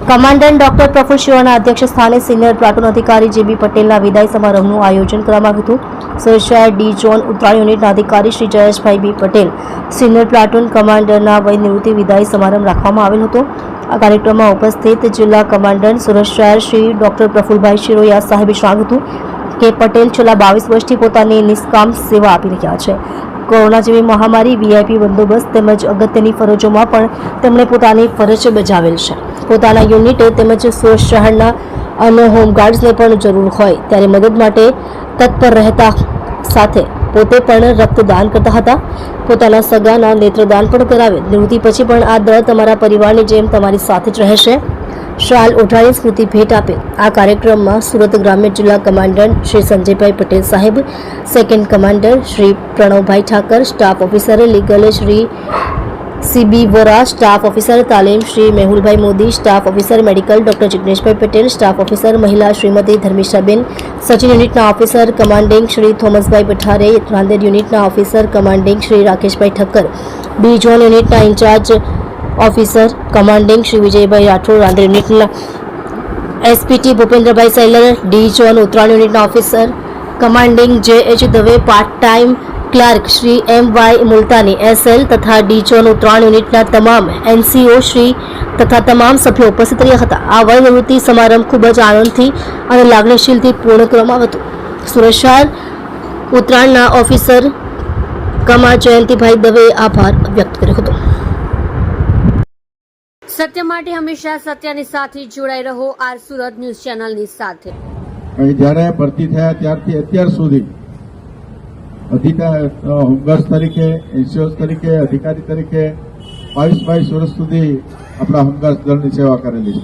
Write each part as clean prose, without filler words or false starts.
Commandant doctor Praful શિવાના અધ્યક્ષ સ્થાને senior platoon અધિકારી જે.બી. પટેલના વિદાય સમારોહનું આયોજન કરવામાં આવ્યું હતું। સુરત ડી ઝોન ઉત્તરાયણ યુનિટના અધિકારી શ્રી જયેશભાઈ બી. પટેલ, સિનિયર પ્લાટૂન કમાન્ડરના વય નિવૃત્તિ વિદાય સમારંભ રાખવામાં આવેલ હતો। આ કાર્યક્રમમાં ઉપસ્થિત જિલ્લા કમાન્ડન્ટ સુરત શહેર શ્રી ડોક્ટર પ્રફુલભાઈ શિરોયા સાહેબે જણાવ્યું હતું કે પટેલ છેલ્લા 22 વર્ષથી પોતાની નિષ્કામ સેવા આપી રહ્યા છે। કોરોના જેવી મહામારી, વીઆઈપી બંદોબસ્ત તેમજ અગત્યની ફરજોમાં પણ તેમણે પોતાની ફરજ બજાવેલ છે। પોતાના યુનિટ તેમજ સુરત શહેરના અન્ય હોમગાર્ડ્સને પણ જરૂર હોય ત્યારે મદદ માટે તત્પર રહેતા સાથે પોતે પણ રક્તદાન કરતા હતા। પોતાના સગાના નેત્રદાન પણ કરાવે। નિવૃત્તિ પછી પણ આ દળ તમારા પરિવારની જેમ તમારી સાથે જ રહેશે। શાલ ઓઢાડી સ્મૃતિ ભેટ આપે। આ કાર્યક્રમમાં સુરત ગ્રામ્ય જિલ્લા કમાન્ડન્ટ શ્રી સંજયભાઈ પટેલ સાહેબ, second commander Shri Pranavbhai Thakar, staff officer legal Shri CB Vora, staff officer તાલીમ Shri Mehulbhai Modi, staff officer medical doctor Jigneshbhai Patel, staff officer મહિલા શ્રીમતી ધર્મિષ્ઠાબેન, સચિન યુનિટના ઓફિસર કમાન્ડિંગ શ્રી થોમસભાઈ પઠારે, રાંદેર યુનિટના officer commanding Shri Rakeshbhai Thakkar, B zone યુનિટના incharge officer commanding Shri Vijaybhai Rathod, Rander યુનિટના SPT Bhupendrabhai Sailor, D zone Uttarayan યુનિટના officer commanding J H. Dave, part time clerk Shri એમ.વાય. મુલતાની SL તથા D zone Uttarayan યુનિટના તમામ એનસીઓ શ્રી તથા તમામ સભ્યો ઉપસ્થિત રહ્યા હતા। આ વય નિવૃત્તિ સમારંભ ખૂબ જ આનંદથી અને લાગણીશીલથી પૂર્ણ કરવામાં આવ્યો હતો। સુરત શહેર ઉત્તરાયણના ઓફિસર કમા જયંતિભાઈ દવેએ આભાર વ્યક્ત કર્યો હતો। સત્ય માટે હંમેશા સત્યની સાથે જોડાઈ રહો। આર સુરત ન્યૂઝ ચેનલની સાથે જ્યારે ભરતી થયા ત્યારથી અત્યાર સુધી હોમગાર્ડ તરીકે, એનસીઓ તરીકે, અધિકારી તરીકે 22 વર્ષ સુધી આપણા હોમગાર્ડ દળની સેવા કરેલી છે।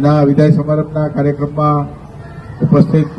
એના વિદાય સમારંભના કાર્યક્રમમાં ઉપસ્થિત